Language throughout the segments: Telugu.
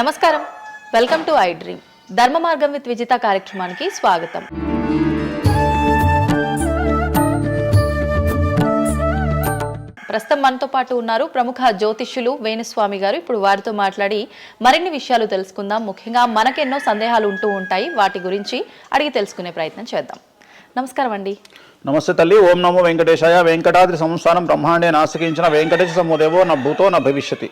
నమస్కారం, వెల్కమ్ టు ఐ డ్రీమ్. ధర్మ మార్గం విత్ విజిత కార్యక్రమానికి స్వాగతం. ప్రస్తుతం మనతో పాటు ఉన్నారు ప్రముఖ జ్యోతిష్యులు వేణుస్వామి గారు. ఇప్పుడు వారితో మాట్లాడి మరిన్ని విషయాలు తెలుసుకుందాం. ముఖ్యంగా మనకెన్నో సందేహాలు ఉంటూ ఉంటాయి, వాటి గురించి అడిగి తెలుసుకునే ప్రయత్నం చేద్దాం. నమస్కారం అండి. నమస్తే తల్లి. ఓం నమో వెంకటేశాయ. వెంకటాద్రి సంస్థానం బ్రహ్మాండే నాసికించిన వెంకటేశ సమోదేవో నా భూతో నా భవిష్యతి.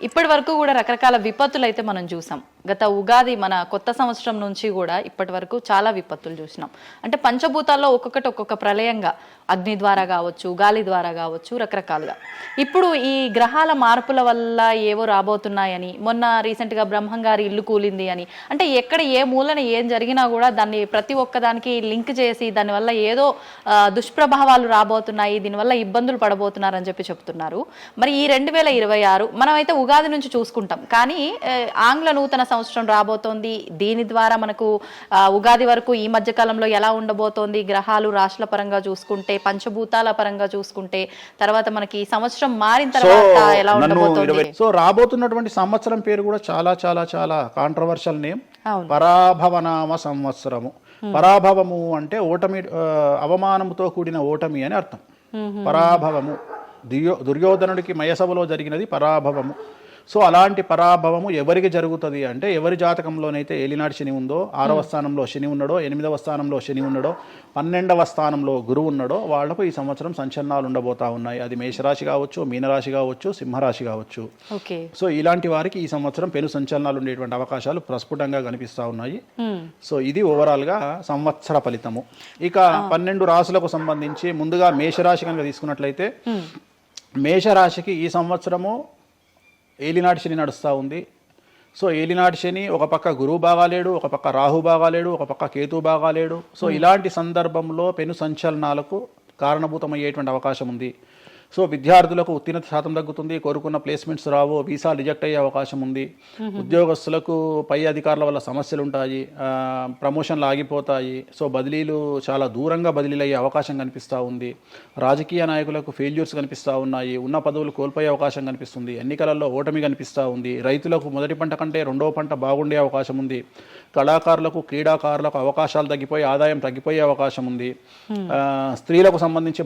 ఇప్పటి వరకు కూడా రకరకాల విపత్తులు అయితే మనం చూసాం. గత ఉగాది మన కొత్త సంవత్సరం నుంచి కూడా ఇప్పటి వరకు చాలా విపత్తులు చూసినాం. అంటే పంచభూతాల్లో ఒక్కొక్కటి ఒక్కొక్క ప్రళయంగా, అగ్ని ద్వారా కావచ్చు, గాలి ద్వారా కావచ్చు, రకరకాలుగా. ఇప్పుడు ఈ గ్రహాల మార్పుల వల్ల ఏవో రాబోతున్నాయని, మొన్న రీసెంట్గా బ్రహ్మంగారి ఇల్లు కూలింది అని, అంటే ఎక్కడ ఏ మూలన ఏం జరిగినా కూడా దాన్ని ప్రతి ఒక్కదానికి లింక్ చేసి దానివల్ల ఏదో దుష్ప్రభావాలు రాబోతున్నాయి, దీనివల్ల ఇబ్బందులు పడబోతున్నారని చెప్తున్నారు. మరి ఈ 2026 మనమైతే ఉగాది నుంచి చూసుకుంటాం, కానీ ఆంగ్ల నూతన సంవత్సరం రాబోతోంది. దీని ద్వారా మనకు ఉగాది వరకు ఈ మధ్య కాలంలో ఎలా ఉండబోతోంది, గ్రహాలు రాశుల పరంగా చూసుకుంటే, పంచభూతాల పరంగా చూసుకుంటే, తర్వాత మనకి సంవత్సరం మారిన తర్వాత ఎలా ఉండబోతోంది. సో రాబోతున్నటువంటి సంవత్సరం పేరు కూడా చాలా చాలా చాలా కాంట్రవర్షియల్ నేమ్, పరాభవనామ సంవత్సరము. పరాభవము అంటే ఓటమి, అవమానముతో కూడిన ఓటమి అని అర్థం. పరాభవము దుర్యోధనుడికి మయసభలో జరిగినది పరాభవము. సో అలాంటి పరాభవము ఎవరికి జరుగుతుంది అంటే, ఎవరి జాతకంలోనైతే ఏలినాటి శని ఉందో, 6వ స్థానంలో శని ఉన్నాడో, 8వ స్థానంలో శని ఉన్నాడో, 12వ స్థానంలో గురువు ఉన్నాడో, వాళ్లకు ఈ సంవత్సరం సంచలనాలు ఉండబోతా ఉన్నాయి. అది మేషరాశి కావచ్చు, మీనరాశి కావచ్చు, సింహరాశి కావచ్చు. సో ఇలాంటి వారికి ఈ సంవత్సరం పెను సంచలనాలు ఉండేటువంటి అవకాశాలు ప్రస్ఫుటంగా కనిపిస్తూ ఉన్నాయి. సో ఇది ఓవరాల్గా సంవత్సర ఫలితము. ఇక 12 రాశులకు సంబంధించి ముందుగా మేషరాశి కనుక తీసుకున్నట్లయితే, మేషరాశికి ఈ సంవత్సరము ఏలినాటి శని నడుస్తూ ఉంది. సో ఏలినాటి శని ఒక పక్క గురువు బాగాలేడు, ఒక పక్క రాహు బాగాలేడు, ఒక పక్క కేతు బాగాలేడు. సో ఇలాంటి సందర్భంలో పెను సంచలనాలకు కారణభూతమయ్యేటువంటి అవకాశం ఉంది. సో విద్యార్థులకు ఉత్తీర్ణత శాతం తగ్గుతుంది, కోరుకున్న ప్లేస్మెంట్స్ రావు, వీసా రిజెక్ట్ అయ్యే అవకాశం ఉంది. ఉద్యోగస్తులకు పై అధికారుల వల్ల సమస్యలు ఉంటాయి, ప్రమోషన్లు ఆగిపోతాయి. సో బదిలీలు చాలా దూరంగా బదిలీలు అయ్యే అవకాశం కనిపిస్తూ ఉంది. రాజకీయ నాయకులకు ఫెయిల్యూర్స్ కనిపిస్తూ ఉన్నాయి, ఉన్న పదవులు కోల్పోయే అవకాశం కనిపిస్తుంది, ఎన్నికలలో ఓటమి కనిపిస్తూ ఉంది. రైతులకు మొదటి పంట కంటే రెండవ పంట బాగుండే అవకాశం ఉంది. కళాకారులకు, క్రీడాకారులకు అవకాశాలు తగ్గిపోయి ఆదాయం తగ్గిపోయే అవకాశం ఉంది. స్త్రీలకు సంబంధించి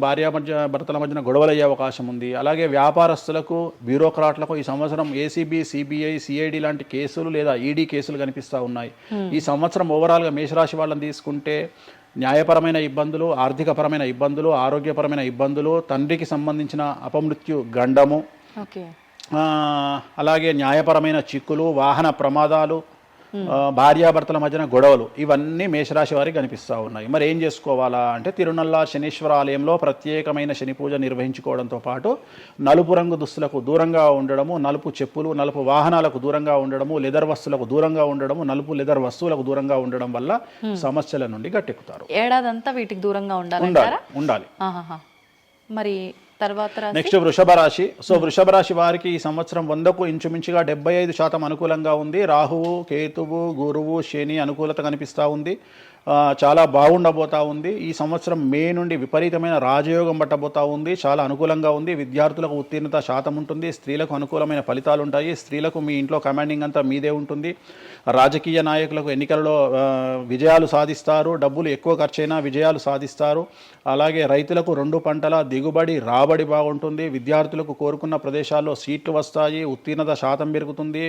భర్తల మధ్యన గొడవలు అయ్యే అవకాశం ఉంది. అలాగే వ్యాపారస్తులకు, బ్యూరోక్రాట్లకు ఈ సంవత్సరం ఏసీబీ, సిబిఐ, సిఐడి లాంటి కేసులు లేదా ఈడీ కేసులు కనిపిస్తూ ఉన్నాయి. ఈ సంవత్సరం ఓవరాల్గా మేషరాశి వాళ్ళని తీసుకుంటే న్యాయపరమైన ఇబ్బందులు, ఆర్థికపరమైన ఇబ్బందులు, ఆరోగ్యపరమైన ఇబ్బందులు, తండ్రికి సంబంధించిన అపమృత్యు గండము, అలాగే న్యాయపరమైన చిక్కులు, వాహన ప్రమాదాలు, భార్యాభర్తల మధ్యన గొడవలు, ఇవన్నీ మేషరాశి వారికి కనిపిస్తూ ఉన్నాయి. మరి ఏం చేసుకోవాలా అంటే, తిరునల్ల శనీశ్వర ఆలయంలో ప్రత్యేకమైన శని పూజ నిర్వహించుకోవడంతో పాటు నలుపు రంగు దుస్తులకు దూరంగా ఉండడము, నలుపు చెప్పులు, నలుపు వాహనాలకు దూరంగా ఉండడము, లెదర్ వస్తువులకు దూరంగా ఉండడము, నలుపు లెదర్ వస్తువులకు దూరంగా ఉండడం వల్ల సమస్యల నుండి గట్టెక్కుతారు. ఏడాదంతా వీటికి దూరంగా ఉండాలి. మరి నెక్స్ట్ వృషభ రాశి. సో వృషభ రాశి వారికి ఈ సంవత్సరం 100కు ఇంచుమించుగా 75% అనుకూలంగా ఉంది. రాహువు, కేతువు, గురువు, శని అనుకూలత కనిపిస్తూ ఉంది. చాలా బాగుండబోతా ఉంది. ఈ సంవత్సరం మే నుండి విపరీతమైన రాజయోగం పట్టబోతా ఉంది. చాలా అనుకూలంగా ఉంది. విద్యార్థులకు ఉత్తీర్ణత శాతం ఉంటుంది. స్త్రీలకు అనుకూలమైన ఫలితాలు ఉంటాయి. స్త్రీలకు మీ ఇంట్లో కమాండింగ్ అంతా మీదే ఉంటుంది. రాజకీయ నాయకులకు ఎన్నికలలో విజయాలు సాధిస్తారు. డబ్బులు ఎక్కువ ఖర్చైనా విజయాలు సాధిస్తారు. అలాగే రైతులకు 2 పంటల దిగుబడి, రాబడి బాగుంటుంది. విద్యార్థులకు కోరుకున్న ప్రదేశాల్లో సీట్లు వస్తాయి. ఉత్తీర్ణత శాతం పెరుగుతుంది.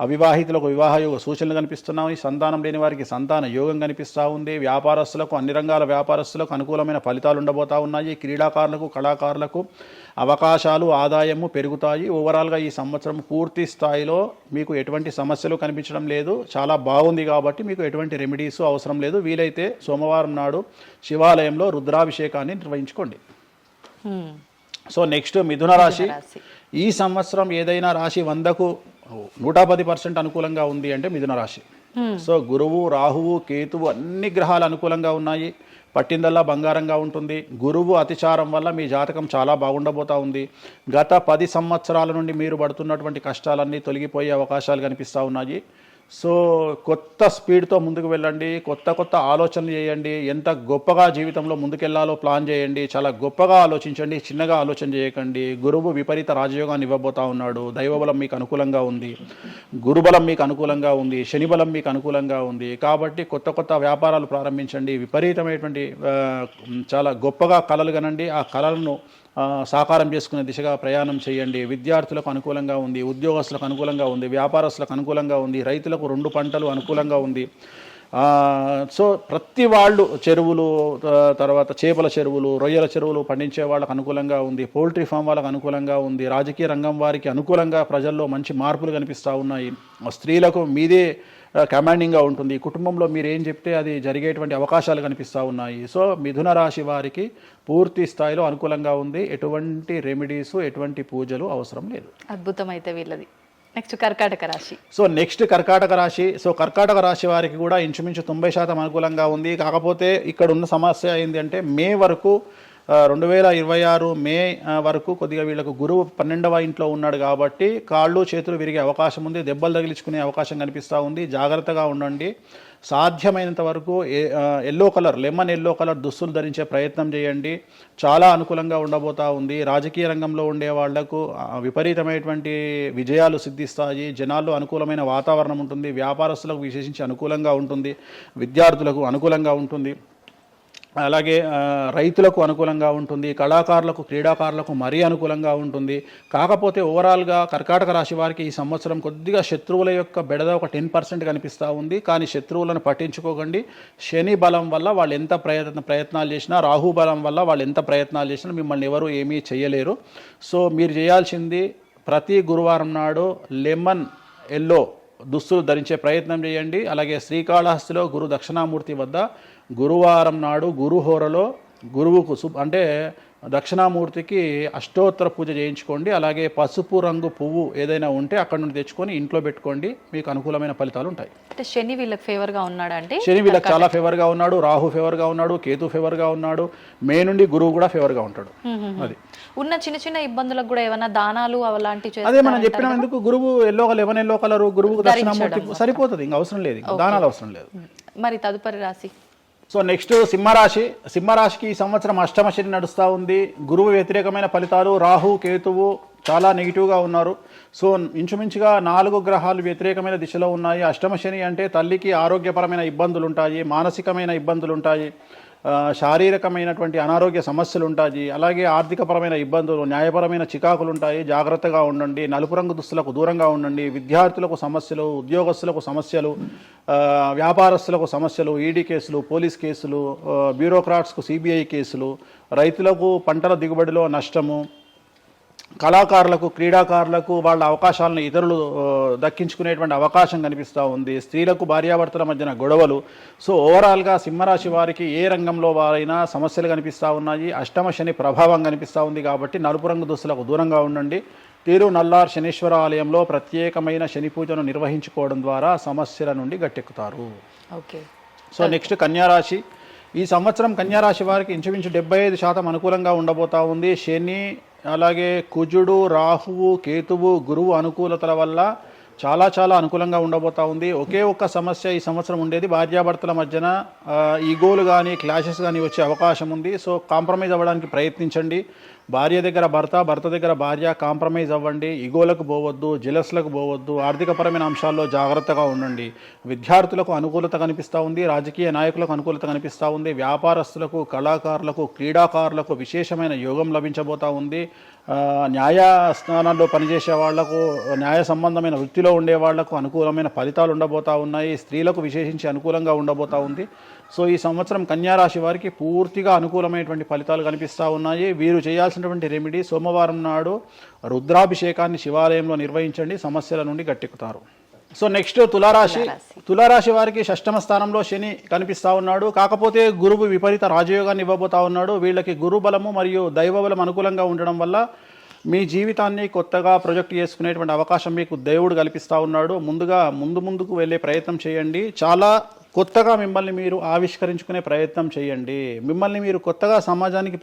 అవివాహితులకు వివాహ యోగ సూచనలు కనిపిస్తున్నాయి. సంతానం లేని వారికి సంతాన యోగం కనిపిస్తూ ఉంది. వ్యాపారస్తులకు, అన్ని రంగాల వ్యాపారస్తులకు అనుకూలమైన ఫలితాలు ఉండబోతా ఉన్నాయి. క్రీడాకారులకు, కళాకారులకు అవకాశాలు, ఆదాయము పెరుగుతాయి. ఓవరాల్గా ఈ సంవత్సరం పూర్తి స్థాయిలో మీకు ఎటువంటి సమస్యలు కనిపించడం లేదు. చాలా బాగుంది కాబట్టి మీకు ఎటువంటి రెమెడీస్ అవసరం లేదు. వీలైతే సోమవారం నాడు శివాలయంలో రుద్రాభిషేకాన్ని నిర్వహించుకోండి. సో నెక్స్ట్ మిథున రాశి. ఈ సంవత్సరం ఏదైనా రాశి 100కు 110% అనుకూలంగా ఉంది అంటే మిథున రాశి. సో గురువు, రాహువు, కేతువు అన్ని గ్రహాలు అనుకూలంగా ఉన్నాయి. పట్టిందల్లా బంగారంగా ఉంటుంది. గురువు అతిచారం వల్ల మీ జాతకం చాలా బాగుండబోతా ఉంది. గత 10 సంవత్సరాల నుండి మీరు పడుతున్నటువంటి కష్టాలన్నీ తొలగిపోయే అవకాశాలు కనిపిస్తూ ఉన్నాయి. సో కొత్త స్పీడ్తో ముందుకు వెళ్ళండి, కొత్త కొత్త ఆలోచనలు చేయండి, ఎంత గొప్పగా జీవితంలో ముందుకెళ్లాలో ప్లాన్ చేయండి, చాలా గొప్పగా ఆలోచించండి, చిన్నగా ఆలోచన చేయకండి. గురువు విపరీత రాజయోగాన్ని ఇవ్వబోతా ఉన్నాడు. దైవబలం మీకు అనుకూలంగా ఉంది, గురుబలం మీకు అనుకూలంగా ఉంది, శనిబలం మీకు అనుకూలంగా ఉంది. కాబట్టి కొత్త కొత్త వ్యాపారాలు ప్రారంభించండి, విపరీతమైనటువంటి చాలా గొప్పగా కలలు కనండి, ఆ కళలను సాకారం చేసుకునే దిశగా ప్రయాణం చేయండి. విద్యార్థులకు అనుకూలంగా ఉంది, ఉద్యోగస్తులకు అనుకూలంగా ఉంది, వ్యాపారస్తులకు అనుకూలంగా ఉంది, రైతులకు 2 పంటలు అనుకూలంగా ఉంది. సో ప్రతి వాళ్ళు చెరువులు, తర్వాత చేపల చెరువులు, రొయ్యల చెరువులు పండించే వాళ్ళకు అనుకూలంగా ఉంది, పౌల్ట్రీ ఫామ్ వాళ్ళకు అనుకూలంగా ఉంది, రాజకీయ రంగం వారికి అనుకూలంగా ప్రజల్లో మంచి మార్పులు కనిపిస్తూ ఉన్నాయి. స్త్రీలకు మీదే కమాండింగ్గా ఉంటుంది, కుటుంబంలో మీరు ఏం చెప్తే అది జరిగేటువంటి అవకాశాలు కనిపిస్తూ ఉన్నాయి. సో మిథున రాశి వారికి పూర్తి స్థాయిలో అనుకూలంగా ఉంది. ఎటువంటి రెమెడీస్, ఎటువంటి పూజలు అవసరం లేదు. అద్భుతం అయితే వీళ్ళది. నెక్స్ట్ కర్కాటక రాశి. సో నెక్స్ట్ కర్కాటక రాశి. సో కర్కాటక రాశి వారికి కూడా ఇంచుమించు 90% అనుకూలంగా ఉంది. కాకపోతే ఇక్కడ ఉన్న సమస్య ఏంటి అంటే మే వరకు 2026 మే వరకు కొద్దిగా వీళ్ళకు గురువు 12వ ఇంట్లో ఉన్నాడు కాబట్టి కాళ్ళు చేతులు విరిగే అవకాశం ఉంది, దెబ్బలు తగిలించుకునే అవకాశం కనిపిస్తూ ఉంది. జాగ్రత్తగా ఉండండి. సాధ్యమైనంత వరకు yellow colour, lemon yellow colour దుస్తులు ధరించే ప్రయత్నం చేయండి. చాలా అనుకూలంగా ఉండబోతూ ఉంది. రాజకీయ రంగంలో ఉండే వాళ్లకు విపరీతమైనటువంటి విజయాలు సిద్ధిస్తాయి. జనాల్లో అనుకూలమైన వాతావరణం ఉంటుంది. వ్యాపారస్తులకు విశేషించి అనుకూలంగా ఉంటుంది. విద్యార్థులకు అనుకూలంగా ఉంటుంది. అలాగే రైతులకు అనుకూలంగా ఉంటుంది. కళాకారులకు, క్రీడాకారులకు మరీ అనుకూలంగా ఉంటుంది. కాకపోతే ఓవరాల్గా కర్కాటక రాశి వారికి ఈ సంవత్సరం కొద్దిగా శత్రువుల యొక్క బెడద ఒక 10% కనిపిస్తూ ఉంది. కానీ శత్రువులను పట్టించుకోకండి. శని బలం వల్ల వాళ్ళు ఎంత ప్రయత్నాలు చేసినా, రాహు బలం వల్ల వాళ్ళు ఎంత ప్రయత్నాలు చేసినా మిమ్మల్ని ఎవరు ఏమీ చేయలేరు. సో మీరు చేయాల్సింది ప్రతి గురువారం నాడు లెమన్ ఎల్లో దుస్తులు ధరించే ప్రయత్నం చేయండి. అలాగే శ్రీకాళహస్తిలో గురు దక్షిణామూర్తి వద్ద గురువారం నాడు గురుహోరలో గురువుకు అంటే దక్షిణామూర్తికి అష్టోత్తర పూజ చేయించుకోండి. అలాగే పసుపు రంగు పువ్వు ఏదైనా ఉంటే అక్కడ నుండి తెచ్చుకొని ఇంట్లో పెట్టుకోండి. మీకు అనుకూలమైన ఫలితాలు ఉంటాయి. అంటే శని వీళ్ళకి ఫేవర్గా ఉన్నాడు అంటే శని వీళ్ళకి చాలా ఫేవర్గా ఉన్నాడు, రాహు ఫేవర్గా ఉన్నాడు, కేతు ఫేవర్గా ఉన్నాడు, మే నుండి గురువు కూడా ఫేవర్గా ఉంటాడు. అది ఉన్న చిన్న చిన్న ఇబ్బందులకు కూడా ఏమైనా దానాలు అలాంటివి అదే మనం చెప్పిన ఎందుకు గురువు లెమన్ ఎల్లో కలర్ గురువుకు దక్షిణామూర్తి సరిపోతుంది, ఇంకా అవసరం లేదు, దానాలు అవసరం లేదు. మరి తదుపరి రాశి. సో నెక్స్ట్ సింహరాశి. సింహరాశికి ఈ సంవత్సరం అష్టమ శని నడుస్తూ ఉంది. గురువు వ్యతిరేకమైన ఫలితాలు, రాహు కేతువు చాలా నెగిటివ్గా ఉన్నారు. సో ఇంచుమించుగా 4 గ్రహాలు వ్యతిరేకమైన దిశలో ఉన్నాయి. అష్టమ శని అంటే తల్లికి ఆరోగ్యపరమైన ఇబ్బందులు ఉంటాయి, మానసికమైన ఇబ్బందులు ఉంటాయి, శారీరకమైనటువంటి అనారోగ్య సమస్యలు ఉంటాయి, అలాగే ఆర్థికపరమైన ఇబ్బందులు, న్యాయపరమైన చికాకులు ఉంటాయి. జాగ్రత్తగా ఉండండి. నలుపు రంగు దుస్తులకు దూరంగా ఉండండి. విద్యార్థులకు సమస్యలు, ఉద్యోగస్తులకు సమస్యలు, వ్యాపారస్తులకు సమస్యలు, ఈడీ కేసులు, పోలీస్ కేసులు, బ్యూరోక్రాట్స్కు సిబిఐ కేసులు, రైతులకు పంటల దిగుబడిలో నష్టము, కళాకారులకు, క్రీడాకారులకు వాళ్ళ అవకాశాలను ఇతరులు దక్కించుకునేటువంటి అవకాశం కనిపిస్తూ ఉంది. స్త్రీలకు భార్యాభర్తల మధ్యన గొడవలు. సో ఓవరాల్గా సింహరాశి వారికి ఏ రంగంలో వారైనా సమస్యలు కనిపిస్తూ ఉన్నాయి. అష్టమ శని ప్రభావం కనిపిస్తూ ఉంది కాబట్టి నలుపు రంగు దుస్తులకు దూరంగా ఉండండి. తీరు నల్లార్ శనీశ్వర ఆలయంలో ప్రత్యేకమైన శని పూజను నిర్వహించుకోవడం ద్వారా సమస్యల నుండి గట్టెక్కుతారు. ఓకే. సో నెక్స్ట్ కన్యారాశి. ఈ సంవత్సరం కన్యారాశి వారికి ఇంచుమించు 75% అనుకూలంగా ఉండబోతా ఉంది. శని, అలాగే కుజుడు, రాహువు, కేతువు, గురువు అనుకూలతల వల్ల చాలా అనుకూలంగా ఉండబోతా ఉంది. ఒకే ఒక్క సమస్య ఈ సంవత్సరం ఉండేది, భార్యాభర్తల మధ్యన ఈగోలు కానీ క్లాషెస్ కానీ వచ్చే అవకాశం ఉంది. సో కాంప్రమైజ్ అవ్వడానికి ప్రయత్నించండి. భార్య దగ్గర భర్త, భర్త దగ్గర భార్య కాంప్రమైజ్ అవ్వండి. ఈగోలకు పోవద్దు, జెలస్లకు పోవద్దు. ఆర్థికపరమైన అంశాల్లో జాగ్రత్తగా ఉండండి. విద్యార్థులకు అనుకూలత కనిపిస్తూ ఉంది. రాజకీయ నాయకులకు అనుకూలత కనిపిస్తూ ఉంది. వ్యాపారస్తులకు, కళాకారులకు, క్రీడాకారులకు విశేషమైన యోగం లభించబోతూ ఉంది. న్యాయస్థానాల్లో పనిచేసే వాళ్లకు, న్యాయ సంబంధమైన వృత్తిలో ఉండే వాళ్లకు అనుకూలమైన ఫలితాలు ఉండబోతూ ఉన్నాయి. స్త్రీలకు విశేషించి అనుకూలంగా ఉండబోతూ ఉంది. సో ఈ సంవత్సరం కన్యారాశి వారికి పూర్తిగా అనుకూలమైనటువంటి ఫలితాలు కనిపిస్తూ ఉన్నాయి. వీరు చేయాల్సినటువంటి రెమెడీ, సోమవారం నాడు రుద్రాభిషేకాన్ని శివాలయంలో నిర్వహించండి, సమస్యల నుండి గట్టెక్కుతారు. సో నెక్స్ట్ తులారాశి. తులారాశి వారికి 6వ స్థానంలో శని కనిపిస్తూ ఉన్నాడు. కాకపోతే గురువు విపరీత రాజయోగాన్ని ఇవ్వబోతా ఉన్నాడు. వీళ్ళకి గురు బలము మరియు దైవ బలం అనుకూలంగా ఉండడం వల్ల మీ జీవితాన్ని కొత్తగా ప్రొజెక్ట్ చేసుకునేటువంటి అవకాశం మీకు దేవుడు కల్పిస్తూ ఉన్నాడు. ముందుకు వెళ్ళే ప్రయత్నం చేయండి. చాలా కొత్తగా మిమ్మల్ని మీరు ఆవిష్కరించుకునే ప్రయత్నం చేయండి. మిమ్మల్ని మీరు కొత్తగా సమాజానికి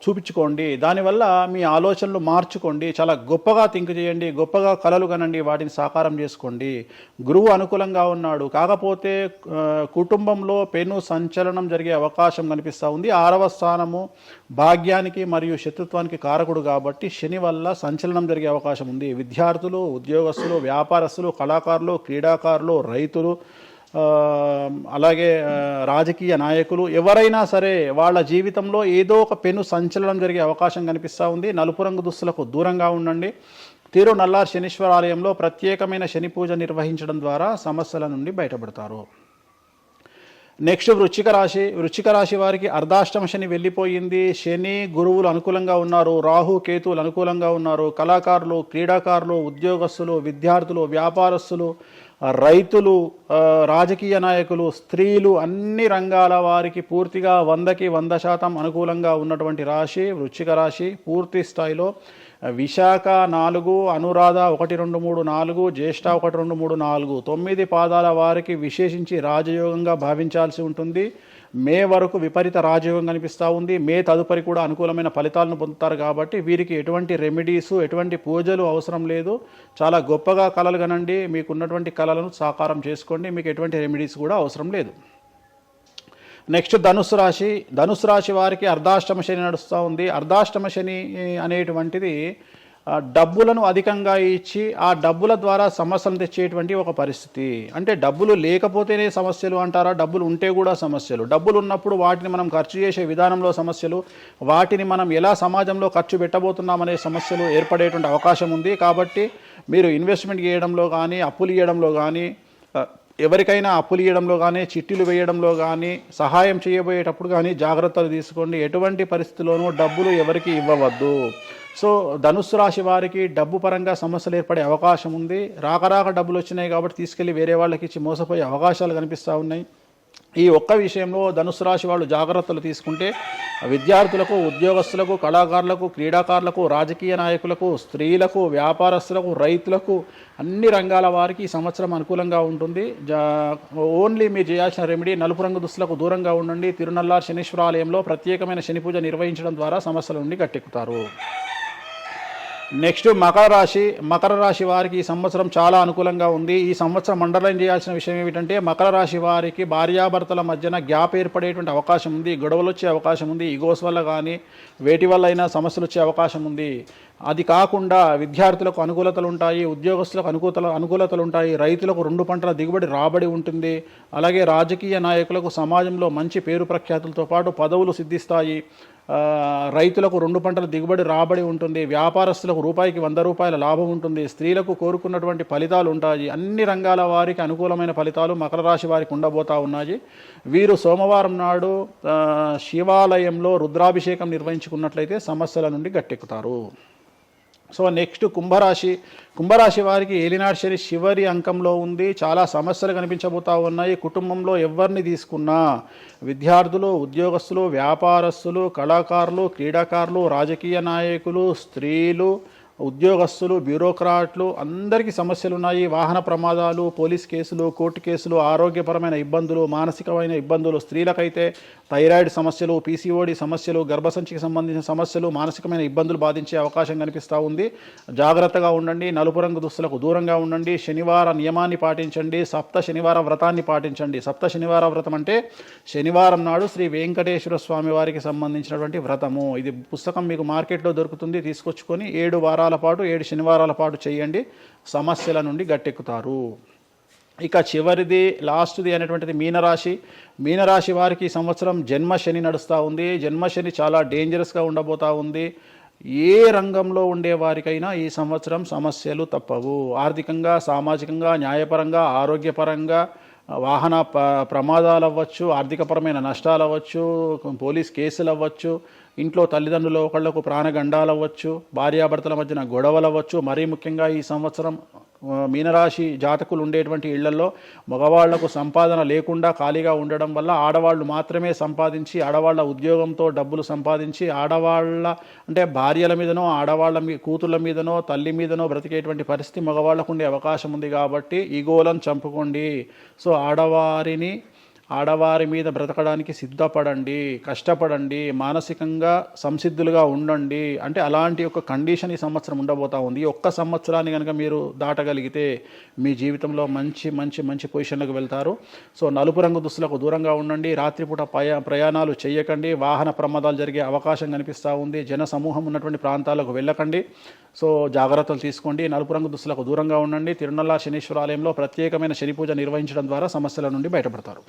చూపించుకోండి. దానివల్ల మీ ఆలోచనలు మార్చుకోండి. చాలా గొప్పగా థింక్ చేయండి, గొప్పగా కలలు కనండి, వాటిని సాకారం చేసుకోండి. గురువు అనుకూలంగా ఉన్నాడు, కాకపోతే కుటుంబంలో పెను సంచలనం జరిగే అవకాశం కనిపిస్తూ ఉంది. 6వ స్థానము భాగ్యానికి మరియు శత్రుత్వానికి కారకుడు కాబట్టి శని వల్ల సంచలనం జరిగే అవకాశం ఉంది. విద్యార్థులు, ఉద్యోగస్తులు, వ్యాపారస్తులు, కళాకారులు, క్రీడాకారులు, రైతులు, అలాగే రాజకీయ నాయకులు ఎవరైనా సరే వాళ్ళ జీవితంలో ఏదో ఒక పెను సంచలనం జరిగే అవకాశం కనిపిస్తూ ఉంది. నలుపు రంగు దుస్తులకు దూరంగా ఉండండి. తిరునల్లార్ శనీశ్వర ఆలయంలో ప్రత్యేకమైన శని పూజ నిర్వహించడం ద్వారా సమస్యల నుండి బయటపడతారు. నెక్స్ట్ వృశ్చిక రాశి వారికి అర్ధాష్టమ శని వెళ్ళిపోయింది. శని గురువులు అనుకూలంగా ఉన్నారు, రాహు కేతువులు అనుకూలంగా ఉన్నారు. కళాకారులు, క్రీడాకారులు, ఉద్యోగస్తులు, విద్యార్థులు, వ్యాపారస్తులు, రైతులు, రాజకీయ నాయకులు, స్త్రీలు, అన్ని రంగాల వారికి పూర్తిగా 100కి 100% అనుకూలంగా ఉన్నటువంటి రాశి వృశ్చిక రాశి. పూర్తి స్థాయిలో విశాఖ 4, అనురాధ 1, 2, 3, 4, జ్యేష్ఠ 1, 2, 3, 4, 9 పాదాల వారికి విశేషించి రాజయోగంగా భావించాల్సి ఉంటుంది. మే వరకు విపరీత రాజయోగం కనిపిస్తూ ఉంది. మే తదుపరి కూడా అనుకూలమైన ఫలితాలను పొందుతారు కాబట్టి వీరికి ఎటువంటి రెమెడీసు, ఎటువంటి పూజలు అవసరం లేదు. చాలా గొప్పగా కళలు కనండి, మీకు ఉన్నటువంటి కళలను సాకారం చేసుకోండి, మీకు ఎటువంటి రెమెడీస్ కూడా అవసరం లేదు. నెక్స్ట్ ధనుసు రాశి వారికి అర్ధాష్టమ శని నడుస్తూ ఉంది. అర్ధాష్టమ శని అనేటువంటిది డబ్బులను అధికంగా ఇచ్చి ఆ డబ్బుల ద్వారా సమస్యలు తెచ్చేటువంటి ఒక పరిస్థితి. అంటే డబ్బులు లేకపోతేనే సమస్యలు అంటారా? డబ్బులు ఉంటే కూడా సమస్యలు. డబ్బులు ఉన్నప్పుడు వాటిని మనం ఖర్చు చేసే విధానంలో సమస్యలు, వాటిని మనం ఎలా సమాజంలో ఖర్చు పెట్టబోతున్నామనే సమస్యలు ఏర్పడేటువంటి అవకాశం ఉంది. కాబట్టి మీరు ఇన్వెస్ట్మెంట్ చేయడంలో కానీ, అప్పులు ఇవ్వడంలో కానీ, ఎవరికైనా అప్పులు ఇవ్వడంలో కానీ, చిట్టీలు వేయడంలో కానీ, సహాయం చేయబోయేటప్పుడు కానీ జాగ్రత్తలు తీసుకోండి. ఎటువంటి పరిస్థితుల్లోనూ డబ్బులు ఎవరికి ఇవ్వవద్దు. సో ధనుస్సు రాశి వారికి డబ్బు పరంగా సమస్యలు ఏర్పడే అవకాశం ఉంది. రాక డబ్బులు వచ్చినాయి కాబట్టి తీసుకెళ్ళి వేరే వాళ్ళకి ఇచ్చి మోసపోయే అవకాశాలు కనిపిస్తూ ఉన్నాయి. ఈ ఒక్క విషయంలో ధనుసు రాశి వాళ్ళు జాగ్రత్తలు తీసుకుంటే విద్యార్థులకు, ఉద్యోగస్తులకు, కళాకారులకు, క్రీడాకారులకు, రాజకీయ నాయకులకు, స్త్రీలకు, వ్యాపారస్తులకు, రైతులకు, అన్ని రంగాల వారికి ఈ సంవత్సరం అనుకూలంగా ఉంటుంది. ఓన్లీ మీరు చేయాల్సిన రెమెడీ నలుపు రంగు దుస్తులకు దూరంగా ఉండండి. తిరునల్లార్ శనీశ్వర ఆలయంలో ప్రత్యేకమైన శని పూజ నిర్వహించడం ద్వారా సమస్యల నుండి గట్టెక్కుతారు. నెక్స్ట్ మకర రాశి వారికి ఈ సంవత్సరం చాలా అనుకూలంగా ఉంది. ఈ సంవత్సరం అండర్లైన్ చేయాల్సిన విషయం ఏమిటంటే మకర రాశి వారికి భార్యాభర్తల మధ్యన గ్యాప్ ఏర్పడేటువంటి అవకాశం ఉంది. గొడవలు వచ్చే అవకాశం ఉంది. ఈగోస్ వల్ల కానీ వేటి వల్ల అయినా సమస్యలు వచ్చే అవకాశం ఉంది. అది కాకుండా విద్యార్థులకు అనుకూలతలు ఉంటాయి, ఉద్యోగస్తులకు అనుకూలతలు ఉంటాయి, రైతులకు 2 పంటల దిగుబడి రాబడి ఉంటుంది. అలాగే రాజకీయ నాయకులకు సమాజంలో మంచి పేరు ప్రఖ్యాతులతో పాటు పదవులు సిద్ధిస్తాయి. రైతులకు 2 పంటల దిగుబడి రాబడి ఉంటుంది. వ్యాపారస్తులకు రూపాయికి 100 రూపాయల లాభం ఉంటుంది. స్త్రీలకు కోరుకున్నటువంటి ఫలితాలు ఉంటాయి. అన్ని రంగాల వారికి అనుకూలమైన ఫలితాలు మకర రాశి వారికి ఉండబోతా ఉన్నాయి. వీరు సోమవారం నాడు శివాలయంలో రుద్రాభిషేకం నిర్వహించుకున్నట్లయితే సమస్యల నుండి గట్టెక్కుతారు. సో నెక్స్ట్ కుంభరాశి వారికి ఏలినాటి శని చివరి అంకంలో ఉంది. చాలా సమస్యలు కనిపించబోతా ఉన్నాయి. కుటుంబంలో ఎవరిని తీసుకున్నా విద్యార్థులు, ఉద్యోగస్తులు, వ్యాపారస్తులు, కళాకారులు, క్రీడాకారులు, రాజకీయ నాయకులు, స్త్రీలు, ఉద్యోగస్తులు, బ్యూరోక్రాట్లు అందరికీ సమస్యలు ఉన్నాయి. వాహన ప్రమాదాలు, పోలీస్ కేసులు, కోర్టు కేసులు, ఆరోగ్యపరమైన ఇబ్బందులు, మానసికమైన ఇబ్బందులు, స్త్రీలకైతే థైరాయిడ్ సమస్యలు, పీసీఓడి సమస్యలు, గర్భసంచికి సంబంధించిన సమస్యలు, మానసికమైన ఇబ్బందులు బాధించే అవకాశం కనిపిస్తూ ఉంది. జాగ్రత్తగా ఉండండి. నలుపు రంగు దుస్తులకు దూరంగా ఉండండి. శనివార నియమాన్ని పాటించండి. సప్త శనివార వ్రతాన్ని పాటించండి. సప్త శనివార వ్రతం అంటే శనివారం నాడు శ్రీ వెంకటేశ్వర స్వామి వారికి సంబంధించినటువంటి వ్రతము. ఇది పుస్తకం మీకు మార్కెట్లో దొరుకుతుంది, తీసుకొచ్చుకొని 7 వారాల పాటు 7 శనివారాల పాటు చేయండి. సమస్యల నుండి గట్టెక్కుతారు. ఇక చివరిది లాస్ట్ది అనేటువంటిది మీనరాశి వారికి ఈ సంవత్సరం జన్మశని నడుస్తూ ఉంది. జన్మశని చాలా డేంజరస్గా ఉండబోతూ ఉంది. ఏ రంగంలో ఉండే వారికైనా ఈ సంవత్సరం సమస్యలు తప్పవు. ఆర్థికంగా, సామాజికంగా, న్యాయపరంగా, ఆరోగ్యపరంగా, వాహన ప్రమాదాలు అవ్వచ్చు, ఆర్థికపరమైన నష్టాలు అవ్వచ్చు, పోలీస్ కేసులు అవ్వచ్చు, ఇంట్లో తల్లిదండ్రులు ఒకళ్లకు ప్రాణగండాలు అవ్వచ్చు, భార్యాభర్తల మధ్యన గొడవలు అవ్వచ్చు. మరీ ముఖ్యంగా ఈ సంవత్సరం మీనరాశి జాతకులు ఉండేటువంటి ఇళ్లలో మగవాళ్లకు సంపాదన లేకుండా ఖాళీగా ఉండడం వల్ల ఆడవాళ్ళు మాత్రమే సంపాదించి ఆడవాళ్ళ ఉద్యోగంతో డబ్బులు సంపాదించి ఆడవాళ్ళ అంటే భార్యల మీదనో ఆడవాళ్ళ కూతుళ్ళ మీదనో తల్లి మీదనో బ్రతికేటువంటి పరిస్థితి మగవాళ్ళకు ఉండే అవకాశం ఉంది. కాబట్టి ఈగోలను చంపుకోండి. సో ఆడవారి మీద బ్రతకడానికి సిద్ధపడండి, కష్టపడండి, మానసికంగా సంసిద్ధులుగా ఉండండి. అంటే అలాంటి ఒక కండిషన్ ఈ సంవత్సరం ఉండబోతా ఉంది. ఈ ఒక్క సంవత్సరాన్ని కనుక మీరు దాటగలిగితే మీ జీవితంలో మంచి మంచి మంచి పొజిషన్లకు వెళ్తారు. సో నలుపు రంగు దుస్తులకు దూరంగా ఉండండి. రాత్రిపూట ప్రయాణాలు చేయకండి. వాహన ప్రమాదాలు జరిగే అవకాశం కనిపిస్తూ ఉంది. జన సమూహం ఉన్నటువంటి ప్రాంతాలకు వెళ్ళకండి. సో జాగ్రత్తలు తీసుకోండి. నలుపు రంగు దుస్తులకు దూరంగా ఉండండి. తిరునల్లా శనీశ్వర ఆలయంలో ప్రత్యేకమైన శని పూజ నిర్వహించడం ద్వారా సమస్యల నుండి బయటపడతారు.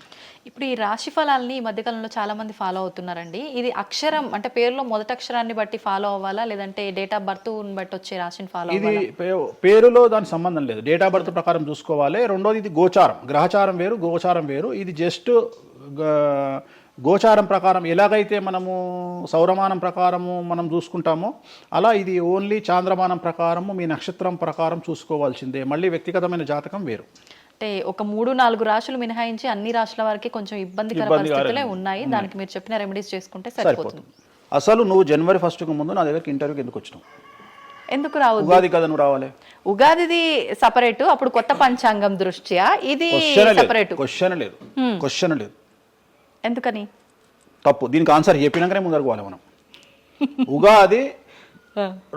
ఇప్పుడు ఈ రాశి ఫలాల్ని ఈ మధ్యకాలంలో చాలా మంది ఫాలో అవుతున్నారండి. ఇది అక్షరం అంటే పేరులో మొదటి అక్షరాన్ని బట్టి ఫాలో అవ్వాలా, లేదంటే డేట్ ఆఫ్ బర్త్ బట్టి వచ్చే రాశిని ఫాలో అవ్వాలా? ఇది పేరులో దాని సంబంధం లేదు. డేట్ ఆఫ్ బర్త్ ప్రకారం చూసుకోవాలి. రెండోది ఇది గోచారం, గ్రహచారం వేరు, గోచారం వేరు. ఇది జస్ట్ గోచారం ప్రకారం ఎలాగైతే మనము సౌరమానం ప్రకారము మనం చూసుకుంటామో అలా ఇది ఓన్లీ చాంద్రమానం ప్రకారము మీ నక్షత్రం ప్రకారం చూసుకోవాల్సిందే. మళ్ళీ వ్యక్తిగతమైన జాతకం వేరు. అంటే ఒక 3-4 రాశులు మినహాయించి అన్ని రాశుల వారికి కొంచెం ఇబ్బందికర పరిస్థితులే ఉన్నాయి. దానికి మీరు చెప్పిన రెమెడీస్ చేసుకుంటే సరిపోతుంది. అసలు నువ్వు జనవరి 1కు ముందు నా దగ్గరికి ఇంటర్వ్యూకి ఎందుకు వచ్చినావు? ఎందుకు రావు? ఉగాది కదా నువ్వు రావాలి. ఉగాదిది సపరేట్, అప్పుడు కొత్త పంచాంగం దృష్ట్యా ఇది సపరేట్. క్వశ్చన్ లేదు. ఎందుకని? తప్పు. దీనికి ఆన్సర్ చెప్పినాకనే ముందరకు పోవాలి మనం. ఉగాది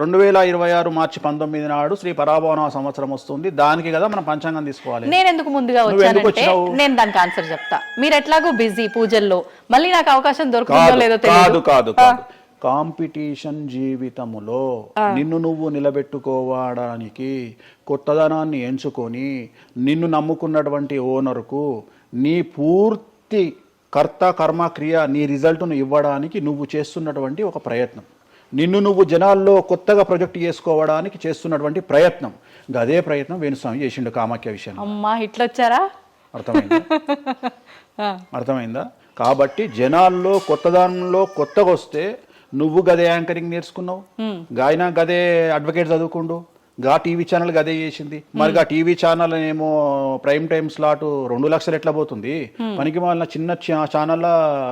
2026 మార్చి 19 నాడు శ్రీ పరాభవన సంవత్సరం వస్తుంది. దానికి కదా మనం పంచాంగం తీసుకోవాలి. నేను ఎందుకు ముందుగా వచ్చానంటే నేను దానికి ఆన్సర్ చెప్తా. మీరు ఎట్లాగో బిజీ పూజల్లో, మళ్ళీ నాకు అవకాశం దొరుకుతుందో లేదో తెలియదు. కాదు కాంపిటీషన్ జీవితములో నిన్ను నువ్వు నిలబెట్టుకోవడానికి కొత్తదనాన్ని ఎంచుకొని నిన్ను నమ్ముకున్నటువంటి ఓనర్కు నీ పూర్తి కర్త కర్మ క్రియ నీ రిజల్ట్ను ఇవ్వడానికి నువ్వు చేస్తున్నటువంటి ఒక ప్రయత్నం, నిన్ను నువ్వు జనాల్లో కొత్తగా ప్రొజెక్ట్ చేసుకోవడానికి చేస్తున్నటువంటి ప్రయత్నం. అదే ప్రయత్నం వేణుస్వామి చేసిండు కామాఖ్య విషయం. అమ్మా ఇట్లొచ్చారా? అర్థమైందా? కాబట్టి జనాల్లో కొత్తదానంలో కొత్తగా వస్తే నువ్వు గదే యాంకరింగ్ నేర్చుకున్నావు, గాయన గదే అడ్వకేట్ చదువుకుండు, గా టీవీ ఛానల్ అదే చేసింది. మరి గా టీవీ ఛానల్ ఏమో ప్రైమ్ టైమ్ స్లాట్ 2 లక్షలు ఎట్లా పోతుంది? పనికి వాళ్ళ చిన్న ఛానల్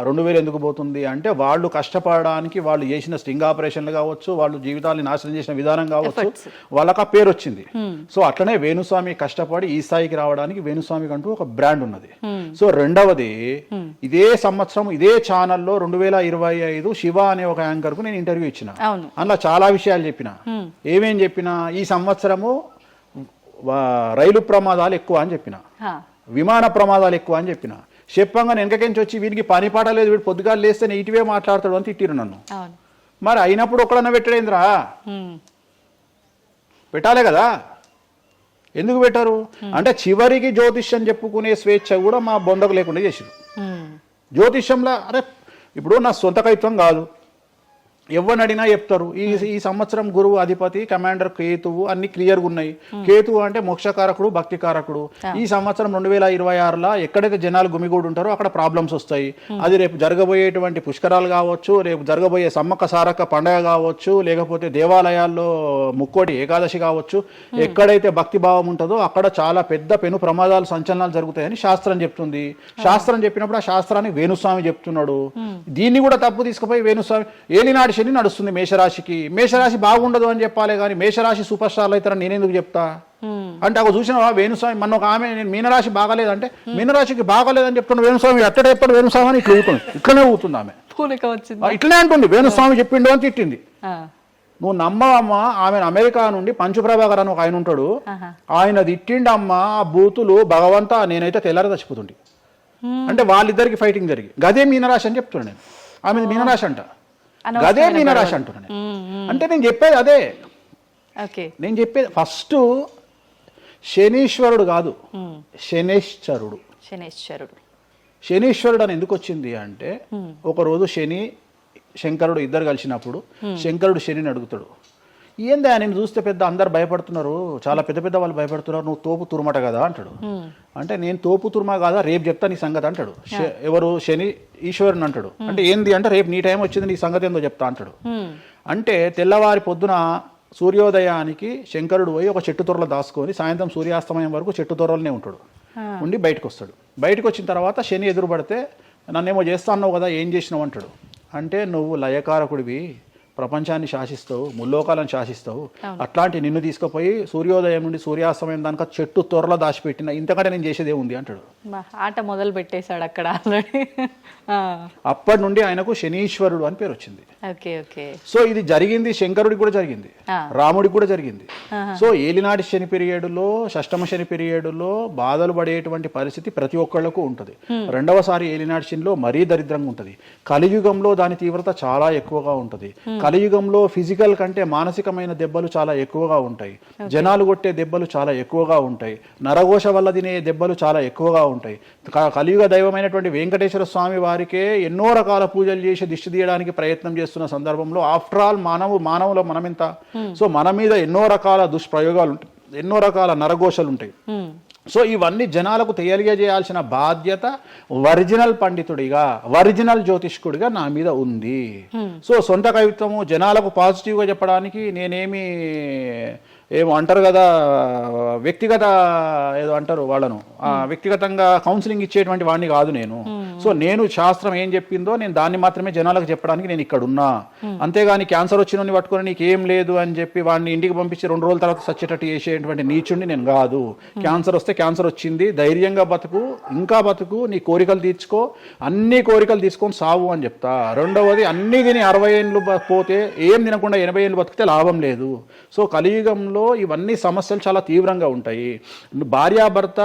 2000 ఎందుకు పోతుంది అంటే వాళ్ళు కష్టపడడానికి వాళ్ళు చేసిన స్టింగ్ ఆపరేషన్లు కావచ్చు, వాళ్ళు జీవితాన్ని నాశనం చేసిన విధానం కావచ్చు, వాళ్ళకి ఆ పేరు వచ్చింది. సో అట్లనే వేణుస్వామి కష్టపడి ఈ స్థాయికి రావడానికి వేణుస్వామికి అంటూ ఒక బ్రాండ్ ఉన్నది. సో రెండవది, ఇదే సంవత్సరం ఇదే ఛానల్లో 2025 శివ అనే ఒక యాంకర్ కు నేను ఇంటర్వ్యూ ఇచ్చిన. అందులో చాలా విషయాలు చెప్పిన. ఏమేం చెప్పినా, ఈ సంవత్సరము రైలు ప్రమాదాలు ఎక్కువ అని చెప్పిన, విమాన ప్రమాదాలు ఎక్కువ అని చెప్పిన. చెప్పంగా వెనకకించి వచ్చి వీడికి పని పాట లేదు, వీడు పొద్దుగా లేస్తే ఇటువే మాట్లాడతాడు అని తిట్టిరు నన్ను. మరి అయినప్పుడు ఒక్కడన్నా పెట్టడేంద్రా? పెట్టాలే కదా. ఎందుకు పెట్టారు అంటే చివరికి జ్యోతిష్యం చెప్పుకునే స్వేచ్ఛ కూడా మా బొందకు లేకుండా చేసిరు. జ్యోతిష్యంలో అరే ఇప్పుడు నా సొంత కవిత్వం కాదు, ఎవరిని అడిగినా చెప్తారు. ఈ సంవత్సరం గురువు అధిపతి కమాండర్ కేతువు అన్ని క్లియర్గా ఉన్నాయి. కేతువు అంటే మోక్షకారకుడు, భక్తికారకుడు. ఈ సంవత్సరం 2026లో ఎక్కడైతే జనాలు గుమిగూడు ఉంటారో అక్కడ ప్రాబ్లమ్స్ వస్తాయి. అది రేపు జరగబోయేటువంటి పుష్కరాలు కావచ్చు, రేపు జరగబోయే సమ్మక్క సారక్క పండగ కావచ్చు, లేకపోతే దేవాలయాల్లో ముక్కోటి ఏకాదశి కావచ్చు, ఎక్కడైతే భక్తి భావం ఉంటుందో అక్కడ చాలా పెద్ద పెను ప్రమాదాలు సంచలనాలు జరుగుతాయని శాస్త్రం చెప్తుంది. శాస్త్రం చెప్పినప్పుడు ఆ శాస్త్రాన్ని వేణుస్వామి చెప్తున్నాడు. దీన్ని కూడా తప్పు తీసుకుపోయి వేణుస్వామి ఏలినాడు శని నడుస్తుంది మేషరాశికి, మేషరాశి బాగుండదు అని చెప్పాలి కానీ మేషరాశి సూపర్ స్టార్లు అవుతారని నేనెందుకు చెప్తా అంటే, ఒక చూసినావా వేణుస్వామి మన ఒక ఆమె నేను మీనరాశి బాగాలేదంటే మీనరాశికి బాగాలేదని చెప్తున్నా వేణుస్వామి ఎక్కడ చెప్పాడు వేణుస్వామి అని ఇట్లనే ఊతుంది ఆమె, ఇట్లనే అంటుంది వేణుస్వామి చెప్పిండు అని తిట్టింది. నువ్వు నమ్మవమ్మా, ఆమె అమెరికా నుండి పంచుప్రభాకర్ అని ఒక ఆయన ఉంటాడు, ఆయన తిట్టిండమ్మా ఆ బూతులు భగవంతా నేనైతే తెల్లారి చచ్చిపోతుండే. అంటే వాళ్ళిద్దరికి ఫైటింగ్ జరిగి గదే మీనరాశి అని చెప్తున్నా నేను. ఆమె మీనరాశి అంట, గదే మీనరాశి అంటున్నా నేను. అంటే నేను చెప్పేది అదే. నేను చెప్పేది ఫస్ట్ శనీశ్వరుడు కాదు, శనేశ్వరుడు. శనీశ్వరుడు అని ఎందుకు వచ్చింది అంటే, ఒకరోజు శంకరుడు ఇద్దరు కలిసినప్పుడు శంకరుడు శనిని అడుగుతాడు, ఏందా నేను చూస్తే పెద్ద అందరు భయపడుతున్నారు, చాలా పెద్ద పెద్ద వాళ్ళు భయపడుతున్నారు, నువ్వు తోపు తురుమట కదా అంటాడు. అంటే నేను తోపు తురుమా కాదా, రేపు చెప్తా నీ సంగతి అంటాడు. ఎవరు? శని ఈశ్వరుని అంటాడు. అంటే ఏంది అంటే రేపు నీ టైం వచ్చింది నీ సంగతి ఏందో చెప్తా అంటాడు. అంటే తెల్లవారి పొద్దున సూర్యోదయానికి శంకరుడు పోయి ఒక చెట్టు తొర్రలో దాచుకొని సాయంత్రం సూర్యాస్తమయం వరకు చెట్టు తొర్రలోనే ఉంటాడు. ఉండి బయటకు వస్తాడు. బయటకు వచ్చిన తర్వాత శని ఎదురుపడితే నన్నేమో చేస్తా అన్నావు కదా, ఏం చేసినావు అంటాడు. అంటే నువ్వు లయకారకుడివి, ప్రపంచాన్ని శాసిస్తావు, ముల్లోకాలను శాసిస్తావు, అట్లాంటి నిన్ను తీసుకుపోయి సూర్యోదయం నుండి సూర్యాస్తమయం దానిక చెట్టు త్వరలో దాచిపెట్టిన, ఇంతకంటే నేను చేసేదే ఉంది అంటాడు. ఆట మొదలు పెట్టేశాడు అక్కడ ఆల్రెడీ. అప్పటి నుండి ఆయనకు శనీశ్వరుడు అని పేరు వచ్చింది. Okay okay. సో ఇది జరిగింది శంకరుడికి కూడా జరిగింది, రాముడికి కూడా జరిగింది. సో ఏలినాటి శని పీరియడ్లో, షష్టమ శని పీరియడ్లో బాధలు పడేటువంటి పరిస్థితి ప్రతి ఒక్కళ్లకు ఉంటుంది. రెండవసారి ఏలినాటి శనిలో మరీ దరిద్రంగా ఉంటుంది. కలియుగంలో దాని తీవ్రత చాలా ఎక్కువగా ఉంటుంది. కలియుగంలో ఫిజికల్ కంటే మానసికమైన దెబ్బలు చాలా ఎక్కువగా ఉంటాయి. జనాలు కొట్టే దెబ్బలు చాలా ఎక్కువగా ఉంటాయి. నరఘోష వల్ల తినే దెబ్బలు చాలా ఎక్కువగా ఉంటాయి. కలియుగ దైవమైనటువంటి వెంకటేశ్వర స్వామి వారికే ఎన్నో రకాల పూజలు చేసి దిష్టి తీయడానికి ప్రయత్నం చేస్తున్న సందర్భంలో ఆఫ్టర్ ఆల్ మానవుల మనమెంత. సో మన మీద ఎన్నో రకాల దుష్ప్రయోగాలు ఉంటాయి, ఎన్నో రకాల నరఘోషలు ఉంటాయి. సో ఇవన్నీ జనాలకు తెలియజేయాల్సిన బాధ్యత ఒరిజినల్ పండితుడిగా, ఒరిజినల్ జ్యోతిష్కుడిగా నా మీద ఉంది. సో సొంత కవిత్వము జనాలకు పాజిటివ్గా చెప్పడానికి నేనేమి ఏమో అంటారు కదా, వ్యక్తిగత ఏదో అంటారు వాళ్ళను, వ్యక్తిగతంగా కౌన్సిలింగ్ ఇచ్చేటువంటి వాడిని కాదు నేను. సో నేను శాస్త్రం ఏం చెప్పిందో నేను దాన్ని మాత్రమే జనాలకు చెప్పడానికి నేను ఇక్కడ ఉన్నా. అంతేగాని క్యాన్సర్ వచ్చిన పట్టుకొని నీకు ఏం లేదు అని చెప్పి వాడిని ఇంటికి పంపించి 2 రోజుల తర్వాత సచ్చేటట్టు చేసేటువంటి నీచుండి నేను కాదు. క్యాన్సర్ వస్తే క్యాన్సర్ వచ్చింది, ధైర్యంగా బతుకు, ఇంకా బతుకు, నీ కోరికలు తీర్చుకో, అన్ని కోరికలు తీసుకొని సావు అని చెప్తా. రెండవది, అన్ని తిని 60 ఏళ్ళు పోతే ఏం తినకుండా 80 ఏళ్ళు బతికితే లాభం లేదు. సో కలియుగంలో ఇవన్నీ సమస్యలు చాలా తీవ్రంగా ఉంటాయి. భార్యాభర్త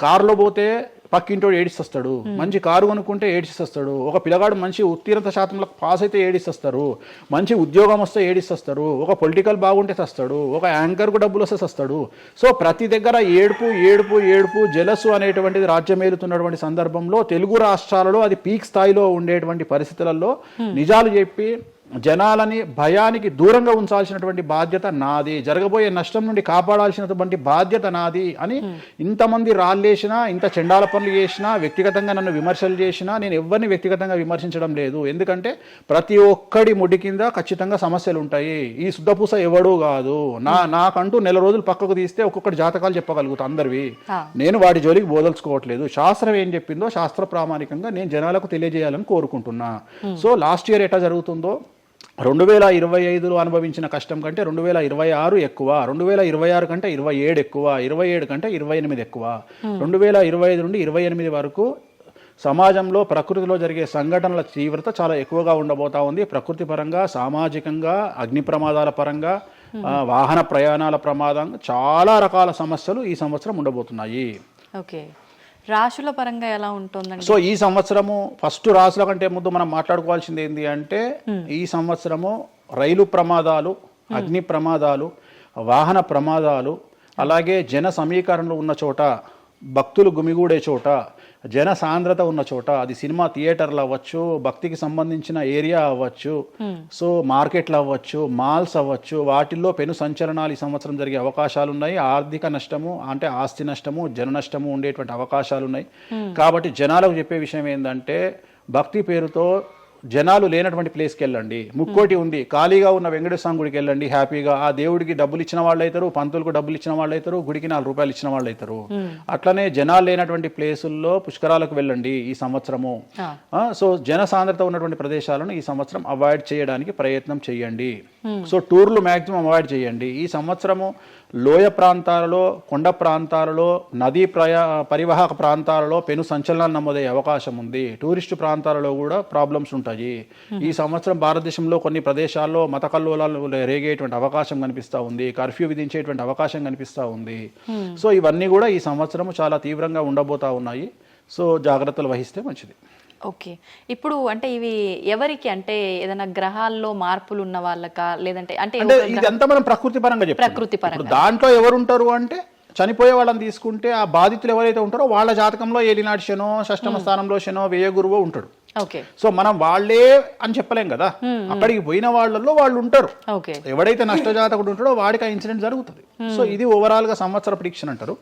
కారులో పోతే పక్కింటోడు ఏడిస్తాడు, మంచి కారు కొనుక్కుంటే ఏడిస్తాడు, ఒక పిల్లగాడు మంచి ఉత్తీర్ణత శాతంలో పాస్ అయితే ఏడిస్తారు, మంచి ఉద్యోగం వస్తే ఏడిస్తారు, ఒక పొలిటికల్ బాగుంటే చస్తాడు, ఒక యాంకర్కు డబ్బులు వస్తే చస్తాడు. సో ప్రతి దగ్గర ఏడుపు ఏడుపు ఏడుపు, జలసు అనేటువంటిది రాజ్యమేలుతున్నటువంటి సందర్భంలో తెలుగు రాష్ట్రాలలో అది పీక్ స్థాయిలో ఉండేటువంటి పరిస్థితులలో నిజాలు చెప్పి జనాలని భయానికి దూరంగా ఉంచాల్సినటువంటి బాధ్యత నాది, జరగబోయే నష్టం నుండి కాపాడాల్సినటువంటి బాధ్యత నాది అని ఇంతమంది రాళ్ళేసినా, ఇంత చెండాల పనులు చేసినా, వ్యక్తిగతంగా నన్ను విమర్శలు చేసినా నేను ఎవరిని వ్యక్తిగతంగా విమర్శించడం లేదు. ఎందుకంటే ప్రతి ఒక్కడి ముడి కింద ఖచ్చితంగా సమస్యలు ఉంటాయి. ఈ శుద్ధపూస ఎవడూ కాదు. నాకంటూ నెల రోజులు పక్కకు తీస్తే ఒక్కొక్కటి జాతకాలు చెప్పగలుగుతా అందరివి. నేను వాటి జోలికి బోదలుచుకోవట్లేదు. శాస్త్రం ఏం చెప్పిందో శాస్త్ర ప్రామాణికంగా నేను జనాలకు తెలియజేయాలని కోరుకుంటున్నా. సో లాస్ట్ ఇయర్ ఎట్లా జరుగుతుందో 2025లో అనుభవించిన కష్టం కంటే 2026 ఎక్కువ, 2026 కంటే 27 ఎక్కువ, 27 కంటే 28 ఎక్కువ. 2025 నుండి 28 వరకు సమాజంలో ప్రకృతిలో జరిగే సంఘటనల తీవ్రత చాలా ఎక్కువగా ఉండబోతా ఉంది. ప్రకృతి పరంగా, సామాజికంగా, అగ్ని ప్రమాదాల పరంగా, వాహన ప్రయాణాల ప్రమాదం, చాలా రకాల సమస్యలు ఈ సంవత్సరం ఉండబోతున్నాయి. ఓకే. రాశుల పరంగా ఎలా ఉంటుందండి? సో ఈ సంవత్సరము ఫస్ట్ రాశుల కంటే ముందు మనం మాట్లాడుకోవాల్సింది ఏంటి అంటే, ఈ సంవత్సరము రైలు ప్రమాదాలు, అగ్ని ప్రమాదాలు, వాహన ప్రమాదాలు, అలాగే జన సమీకరణలు ఉన్న చోట, భక్తులు గుమిగూడే చోట, జన సాంద్రత ఉన్న చోట, అది సినిమా థియేటర్లు అవ్వచ్చు, భక్తికి సంబంధించిన ఏరియా అవ్వచ్చు, సో మార్కెట్లు అవ్వచ్చు, మాల్స్ అవ్వచ్చు, వాటిల్లో పెను సంచలనాలు ఈ సంవత్సరం జరిగే అవకాశాలు ఉన్నాయి. ఆర్థిక నష్టము అంటే ఆస్తి నష్టము, జన నష్టము ఉండేటువంటి అవకాశాలు ఉన్నాయి. కాబట్టి జనాలకు చెప్పే విషయం ఏంటంటే, భక్తి పేరుతో జనాలు లేనటువంటి ప్లేస్కి వెళ్ళండి. ముక్కోటి ఉంది, ఖాళీగా ఉన్న వెంకటేశ్వర గుడికి వెళ్ళండి హ్యాపీగా. ఆ దేవుడికి డబ్బులు ఇచ్చిన వాళ్ళు అవుతారు, పంతులకు డబ్బులు ఇచ్చిన వాళ్ళు అవుతారు, గుడికి 4 రూపాయలు ఇచ్చిన వాళ్ళు అవుతారు. అట్లనే జనాలు లేనటువంటి ప్లేసుల్లో పుష్కరాలకు వెళ్ళండి ఈ సంవత్సరము. సో జన సాంద్రత ఉన్నటువంటి ప్రదేశాలను ఈ సంవత్సరం అవాయిడ్ చేయడానికి ప్రయత్నం చేయండి. సో టూర్లు మ్యాక్సిమం అవాయిడ్ చేయండి. ఈ సంవత్సరము లోయ ప్రాంతాలలో, కొండ ప్రాంతాలలో, నదీ పరివాహక ప్రాంతాలలో పెను సంచలనాలు నమోదయ్యే అవకాశం ఉంది. టూరిస్టు ప్రాంతాలలో కూడా ప్రాబ్లమ్స్ ఉంటాయి. ఈ సంవత్సరం భారతదేశంలో కొన్ని ప్రదేశాల్లో మత కల్లోలాలు రేగేటువంటి అవకాశం కనిపిస్తూ ఉంది, కర్ఫ్యూ విధించేటువంటి అవకాశం కనిపిస్తూ ఉంది. సో ఇవన్నీ కూడా ఈ సంవత్సరం చాలా తీవ్రంగా ఉండబోతా ఉన్నాయి. సో జాగ్రత్తలు వహిస్తే మంచిది. ఓకే. ఇప్పుడు అంటే ఇవి ఎవరికి, అంటే ఏదైనా గ్రహాల్లో మార్పులు ఉన్న వాళ్ళకా, లేదంటే అంటే ఇదంతా మనం ప్రకృతి పరంగా చెప్తాం. ప్రకృతి పరంగా దాంట్లో ఎవరు ఉంటారు అంటే, చనిపోయే వాళ్ళని తీసుకుంటే ఆ బాధితులు ఎవరైతే ఉంటారో వాళ్ళ జాతకంలో ఏలినాటి శనో, షష్టమ స్థానంలో శనో, వ్యయ గురువో ఉంటాడు. సో మనం వాళ్ళే అని చెప్పలేం కదా, అక్కడికి పోయిన వాళ్ళల్లో వాళ్ళు ఉంటారు. ఎవడైతే నష్టజాతకుడు ఉంటాడో వాడికి ఆ ఇన్సిడెంట్ జరుగుతుంది. సో ఇది ఓవరాల్ గా సంవత్సర ప్రిడిక్షన్ అంటారు.